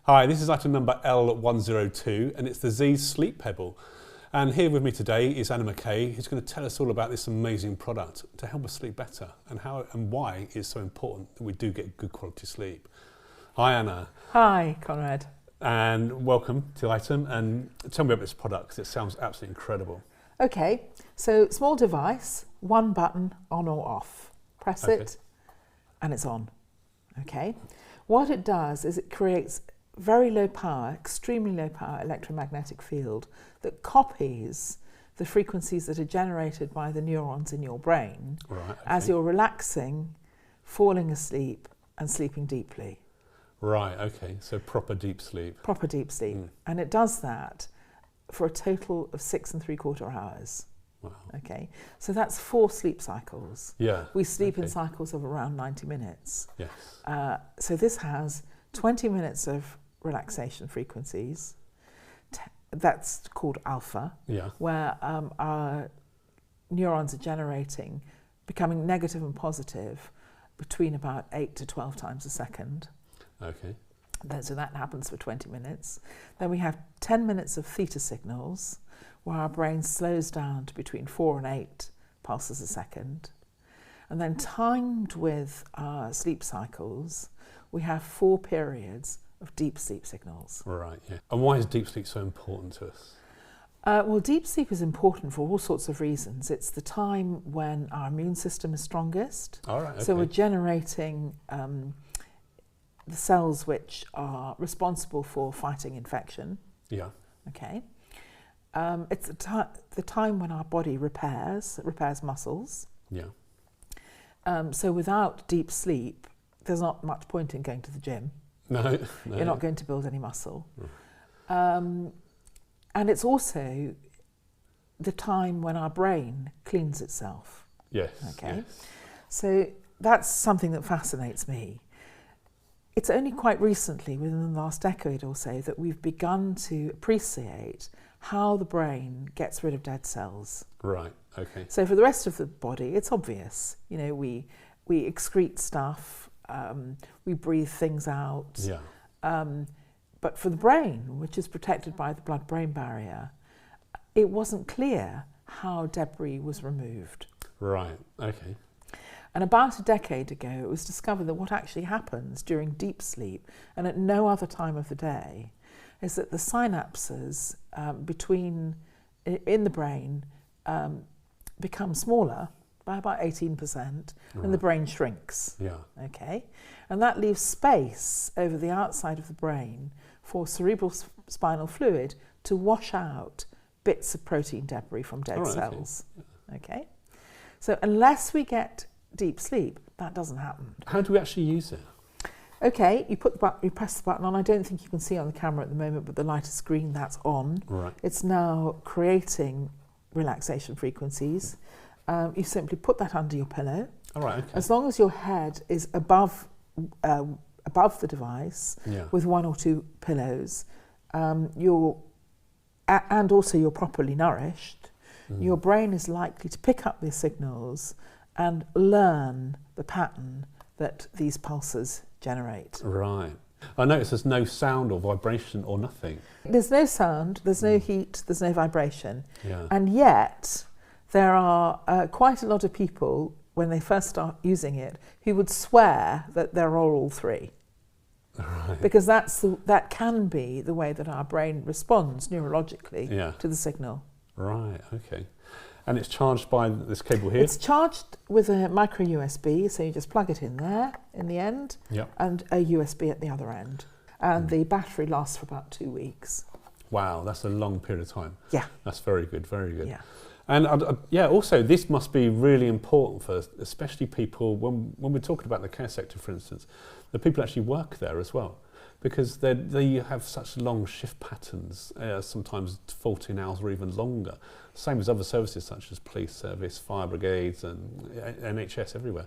Hi, this is item number L102 and it's the Zeez Sleep Pebble. And here with me today is Anna McKay, who's going to tell us all about this amazing product to help us sleep better and how and why it's so important that we do get good quality sleep. Hi Anna. Hi Conrad. And welcome to item, and tell me about this product because it sounds absolutely incredible. Okay, so small device, one button on or off. Press it and it's on. Okay, what it does is it creates very low power, extremely low power electromagnetic field that copies the frequencies that are generated by the neurons in your brain as you're relaxing, falling asleep and sleeping deeply. Right, okay, so proper deep sleep. Proper deep sleep. And it does that for a total of 6 3/4 hours. Wow. Okay, so that's 4 sleep cycles. Yeah. We sleep in cycles of around 90 minutes. Yes. So this has 20 minutes of relaxation frequencies. That's called alpha, where our neurons are generating, becoming negative and positive between about 8 to 12 times a second. Okay. So that happens for 20 minutes. Then we have 10 minutes of theta signals, where our brain slows down to between 4 and 8 pulses a second. And then timed with our sleep cycles, we have 4 periods of deep sleep signals. Right, yeah. And why is deep sleep so important to us? Well, deep sleep is important for all sorts of reasons. It's the time when our immune system is strongest. All right, okay. So we're generating the cells which are responsible for fighting infection. Yeah. Okay. It's the time when our body repairs muscles. Yeah. So without deep sleep, there's not much point in going to the gym. No. You're not going to build any muscle. And it's also the time when our brain cleans itself. Yes. Okay. Yes. So that's something that fascinates me. It's only quite recently, within the last decade or so, that we've begun to appreciate how the brain gets rid of dead cells. Right, okay. So for the rest of the body, it's obvious. You know, we excrete stuff, we breathe things out. Yeah. But for the brain, which is protected by the blood-brain barrier, it wasn't clear how debris was removed. Right, okay. And about a decade ago, it was discovered that what actually happens during deep sleep, and at no other time of the day, is that the synapses in the brain become smaller by about 18%, and the brain shrinks. Yeah. Okay, and that leaves space over the outside of the brain for cerebral spinal fluid to wash out bits of protein debris from dead cells. Okay, so unless we get deep sleep, that doesn't happen. How do we actually use it? Okay, you press the button on. I don't think you can see on the camera at the moment, but the light is green, that's on. Right. It's now creating relaxation frequencies. You simply put that under your pillow. All right, okay. As long as your head is above the device, with 1 or 2 pillows, and also you're properly nourished, your brain is likely to pick up these signals and learn the pattern that these pulses generate. Right. I notice there's no sound or vibration or nothing. There's no sound, there's no heat, there's no vibration. Yeah. And yet, there are quite a lot of people, when they first start using it, who would swear that there are all 3. Right. Because that can be the way that our brain responds neurologically to the signal. Right, okay. And it's charged by this cable here? It's charged with a micro USB, so you just plug it in there in the end, and a USB at the other end. And the battery lasts for about 2 weeks. Wow, that's a long period of time. Yeah. That's very good, very good. Yeah. And also this must be really important for especially people, when we're talking about the care sector, for instance, the people actually work there as well, because they have such long shift patterns, sometimes 14 hours or even longer, same as other services such as police service, fire brigades and NHS everywhere.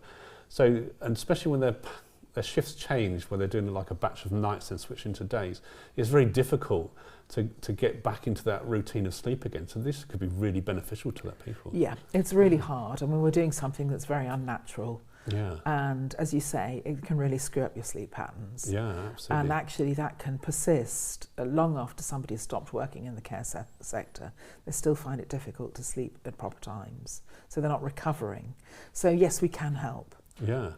So, and especially when their shifts change, where they're doing like a batch of nights and switching to days, it's very difficult to get back into that routine of sleep again. So this could be really beneficial to that people. Yeah, it's really hard. I mean, we're doing something that's very unnatural. Yeah. And as you say, it can really screw up your sleep patterns. Yeah, absolutely. And actually that can persist long after somebody has stopped working in the care sector. They still find it difficult to sleep at proper times. So they're not recovering. So yes, we can help. Yeah.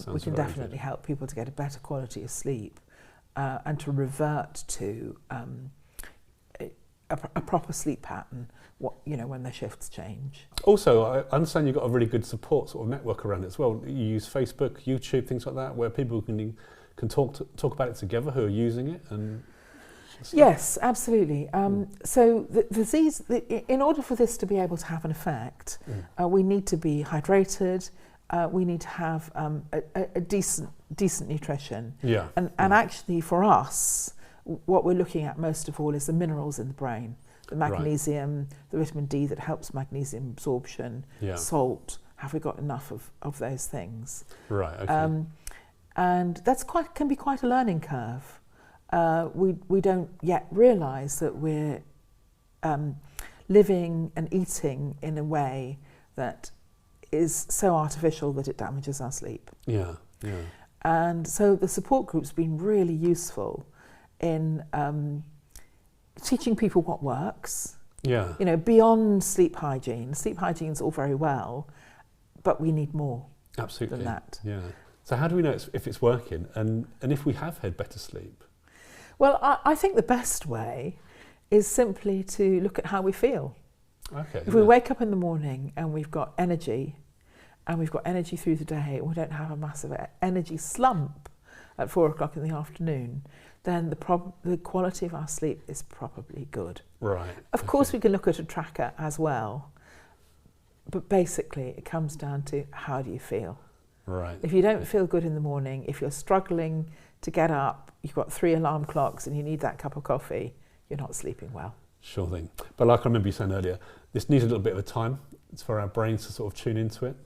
We can definitely help people to get a better quality of sleep and to revert to a proper sleep pattern, when their shifts change. Also, I understand you've got a really good support sort of network around it as well. You use Facebook, YouTube, things like that, where people can talk about it together who are using it. And yes, absolutely. So the Zeez, in order for this to be able to have an effect, we need to be hydrated. We need to have a decent nutrition. Yeah. And actually, for us, what we're looking at most of all is the minerals in the brain. The magnesium, the vitamin D that helps magnesium absorption, salt. Have we got enough of those things? Right, okay. And that's can be quite a learning curve. We don't yet realise that we're living and eating in a way that is so artificial that it damages our sleep. Yeah. And so the support group's been really useful in teaching people what works. Yeah. Beyond sleep hygiene. Sleep hygiene's all very well, but we need more. Absolutely. Than that. Yeah. So how do we know if it's working and if we have had better sleep? Well, I think the best way is simply to look at how we feel. Okay. If we wake up in the morning and we've got energy, through the day, we don't have a massive energy slump at 4 o'clock in the afternoon, then the quality of our sleep is probably good. Right. Of course, we can look at a tracker as well, but basically it comes down to how do you feel. Right. If you don't feel good in the morning, if you're struggling to get up, you've got 3 alarm clocks and you need that cup of coffee, you're not sleeping well. Sure thing. But like I remember you saying earlier, this needs a little bit of a time. It's for our brains to sort of tune into it.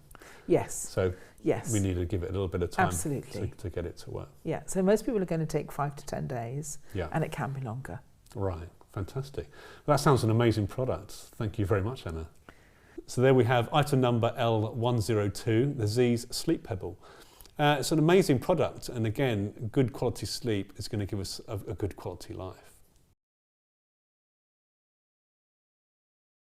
Yes. So yes, we need to give it a little bit of time. Absolutely. To get it to work. Yeah, so most people are going to take 5 to 10 days, and it can be longer. Right, fantastic. Well, that sounds an amazing product. Thank you very much, Anna. So there we have item number L102, the Zeez Sleep Pebble. It's an amazing product, and again, good quality sleep is going to give us a good quality life.